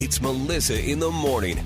It's Melissa in the morning.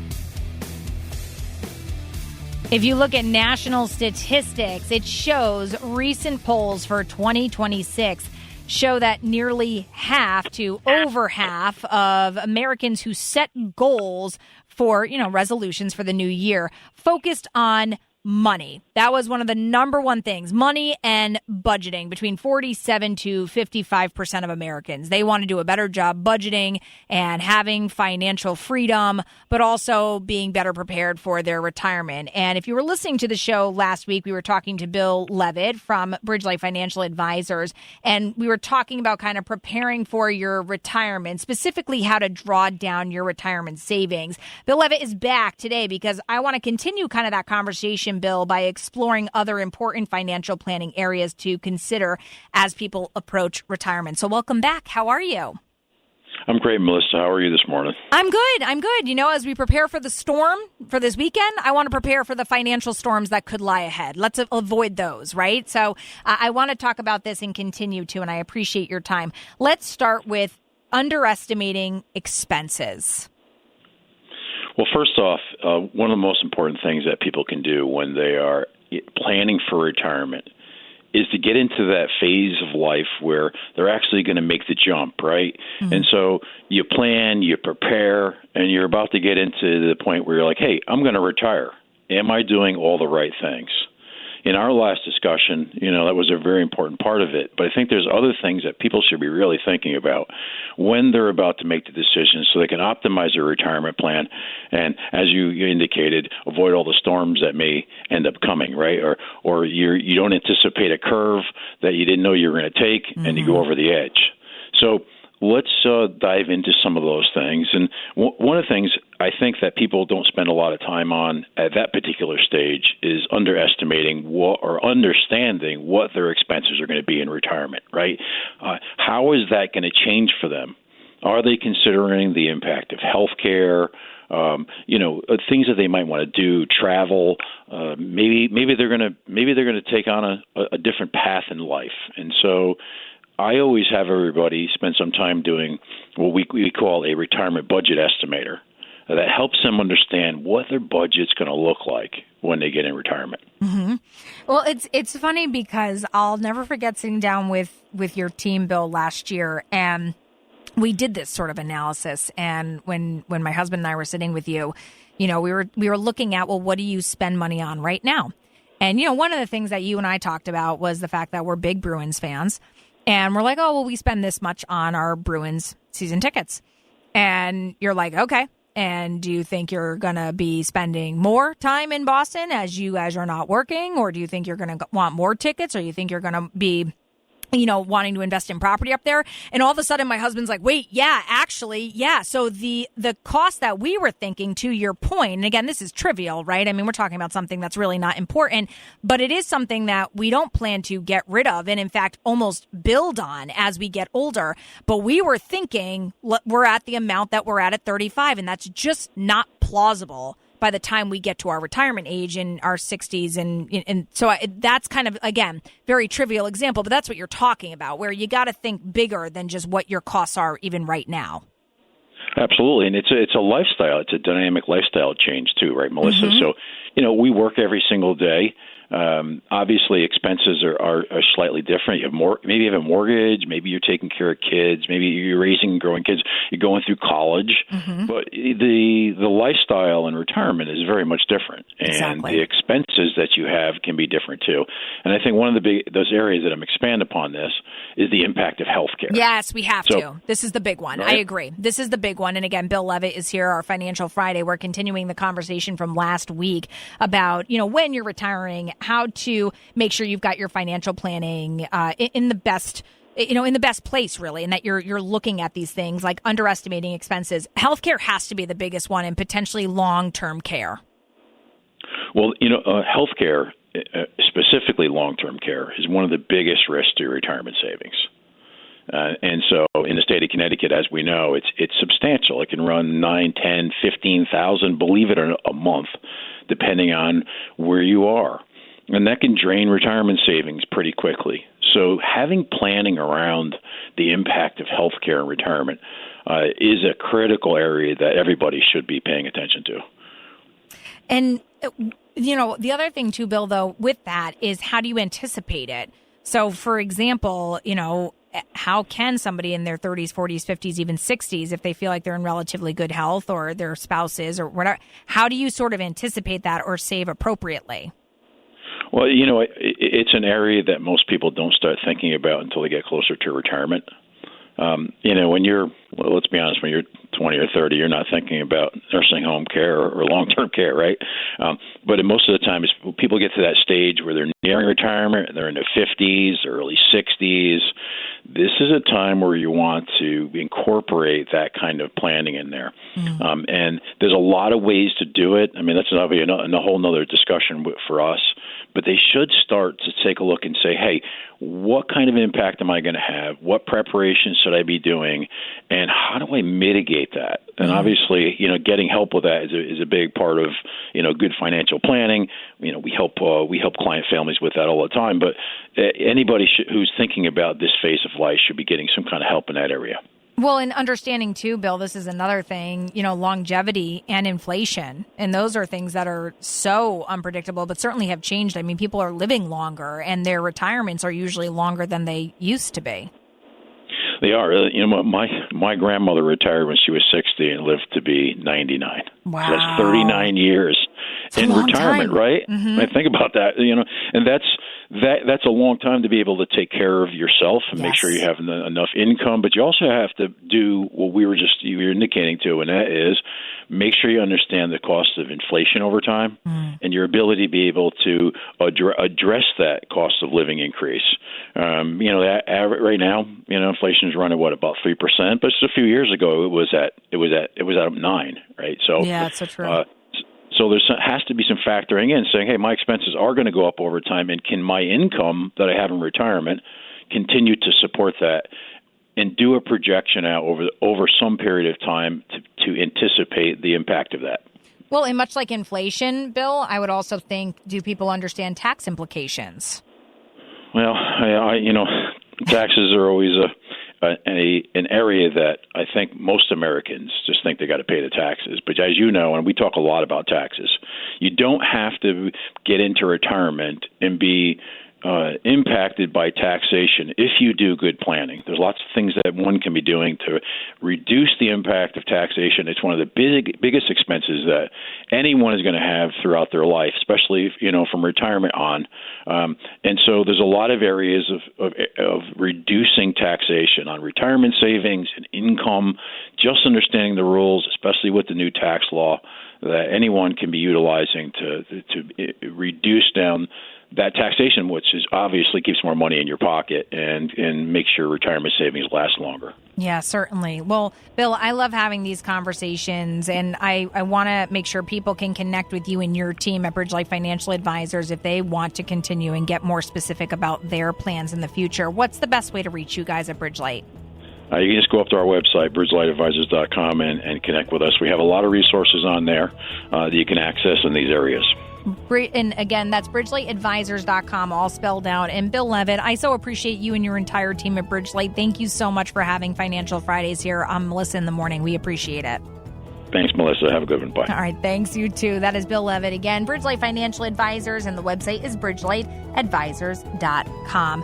If you look at national statistics, it shows recent polls for 2026 show that nearly half to over half of Americans who set goals for, resolutions for the new year focused on money. That was one of the number one things, money and budgeting. Between 47 to 55% of Americans, they want to do a better job budgeting and having financial freedom, but also being better prepared for their retirement. And if you were listening to the show last week, we were talking to Bill Levitt from Bridgelight Financial Advisors, and we were talking about kind of preparing for your retirement, specifically how to draw down your retirement savings. Bill Levitt is back today because I want to continue kind of that conversation, Bill, by exploring other important financial planning areas to consider as people approach retirement. So welcome back. How are you? I'm great, Melissa. How are you this morning? I'm good. As we prepare for the storm for this weekend, I want to prepare for the financial storms that could lie ahead. Let's avoid those, right? So I want to talk about this and continue to, and I appreciate your time. Let's start with underestimating expenses. Well, first off, one of the most important things that people can do when they are planning for retirement is to get into that phase of life where they're actually going to make the jump, right? Mm-hmm. And so you plan, you prepare, and you're about to get into the point where you're like, hey, I'm going to retire. Am I doing all the right things? In our last discussion, that was a very important part of it. But I think there's other things that people should be really thinking about when they're about to make the decision so they can optimize their retirement plan and, as you indicated, avoid all the storms that may end up coming, right? Or you don't anticipate a curve that you didn't know you were going to take, mm-hmm. and you go over the edge. So let's dive into some of those things. And one of the things I think that people don't spend a lot of time on at that particular stage is underestimating or understanding what their expenses are going to be in retirement, right? How is that going to change for them? Are they considering the impact of health care? Things that they might want to do, travel. Maybe they're going to take on a different path in life, and so I always have everybody spend some time doing what we call a retirement budget estimator. That helps them understand what their budget's going to look like when they get in retirement. Mm-hmm. Well, it's funny because I'll never forget sitting down with your team, Bill, last year, and we did this sort of analysis. And when my husband and I were sitting with you, we were looking at, well, what do you spend money on right now? And one of the things that you and I talked about was the fact that we're big Bruins fans. And we're like, oh, well, we spend this much on our Bruins season tickets. And you're like, okay. And do you think you're going to be spending more time in Boston as you guys are not working? Or do you think you're going to want more tickets? Or you think you're going to be wanting to invest in property up there? And all of a sudden my husband's like, wait, yeah, actually, yeah. So the cost that we were thinking, to your point, and again, this is trivial, right? I mean, we're talking about something that's really not important, but it is something that we don't plan to get rid of. And in fact, almost build on as we get older. But we were thinking we're at the amount that we're at 35, and that's just not plausible by the time we get to our retirement age in our 60s. And so that's kind of, again, very trivial example, but that's what you're talking about, where you got to think bigger than just what your costs are even right now. Absolutely. And it's a lifestyle. It's a dynamic lifestyle change too, right, Melissa? Mm-hmm. So, we work every single day. Obviously, expenses are slightly different. You have maybe you have a mortgage, maybe you're taking care of kids, maybe you're raising and growing kids, you're going through college. Mm-hmm. But the lifestyle in retirement is very much different, and exactly. The expenses that you have can be different too. And I think one of those areas that I'm expand upon this is the impact of healthcare. Yes, we have to. This is the big one. Right? I agree. This is the big one. And again, Bill Levitt is here, our Financial Friday. We're continuing the conversation from last week about, when you're retiring, how to make sure you've got your financial planning in the best place, really, and that you're looking at these things like underestimating expenses. Healthcare has to be the biggest one, and potentially long-term care. Well, healthcare, specifically long-term care, is one of the biggest risks to retirement savings. And so in the state of Connecticut, as we know, it's substantial. It can run 9, 10, 15,000, believe it or not, a month, depending on where you are. And that can drain retirement savings pretty quickly. So having planning around the impact of healthcare and retirement, is a critical area that everybody should be paying attention to. And, the other thing too, Bill, though, with that is how do you anticipate it? So, for example, how can somebody in their 30s, 40s, 50s, even 60s, if they feel like they're in relatively good health or their spouse is or whatever, how do you sort of anticipate that or save appropriately? Well, it's an area that most people don't start thinking about until they get closer to retirement. When let's be honest, when you're 20 or 30, you're not thinking about nursing home care or long-term care, right? But most of the time, people get to that stage where they're nearing retirement, they're in their 50s, early 60s. This is a time where you want to incorporate that kind of planning in there. Mm-hmm. And there's a lot of ways to do it. I mean, that's a whole nother discussion for us. But they should start to take a look and say, hey, what kind of impact am I going to have? What preparations should I be doing? And how do I mitigate that? And obviously, getting help with that is a big part of, good financial planning. We help client families with that all the time. But anybody who's thinking about this phase of life should be getting some kind of help in that area. Well, and understanding too, Bill, this is another thing, longevity and inflation. And those are things that are so unpredictable, but certainly have changed. I mean, people are living longer and their retirements are usually longer than they used to be. They are. My grandmother retired when she was 60 and lived to be 99. Wow. So that's 39 years in retirement, time. Right? Mm-hmm. I mean, think about that, and that's a long time to be able to take care of yourself and make sure you have enough income. But you also have to do what you were indicating to, and that is make sure you understand the cost of inflation over time and your ability to be able to address that cost of living increase. Right now, inflation is running about 3%, but just a few years ago it was at 9%, right? So yeah, that's so true. So there has to be some factoring in, saying, hey, my expenses are going to go up over time, and can my income that I have in retirement continue to support that, and do a projection out over some period of time to anticipate the impact of that. Well, and much like inflation, Bill, I would also think, do people understand tax implications? Well, taxes are always an area that I think most Americans just think they got to pay the taxes. But as you know, and we talk a lot about taxes, you don't have to get into retirement and be impacted by taxation if you do good planning. There's lots of things that one can be doing to reduce the impact of taxation. It's one of the biggest expenses that anyone is going to have throughout their life, especially from retirement on. And so there's a lot of areas of reducing taxation on retirement savings and income. Just understanding the rules, especially with the new tax law, that anyone can be utilizing to reduce down that taxation, which is obviously keeps more money in your pocket and makes your retirement savings last longer. Yeah, certainly. Well, Bill, I love having these conversations, and I want to make sure people can connect with you and your team at Bridge Life Financial Advisors if they want to continue and get more specific about their plans in the future. What's the best way to reach you guys at Bridge Light? You can just go up to our website, bridgelightadvisors.com, and connect with us. We have a lot of resources on there that you can access in these areas. And again, that's bridgelightadvisors.com, all spelled out. And Bill Levitt, I so appreciate you and your entire team at Bridge Light. Thank you so much for having Financial Fridays here on Melissa in the Morning. We appreciate it. Thanks, Melissa. Have a good one. Bye. All right. Thanks, you too. That is Bill Levitt again, Bridge Light Financial Advisors, and the website is bridgelightadvisors.com.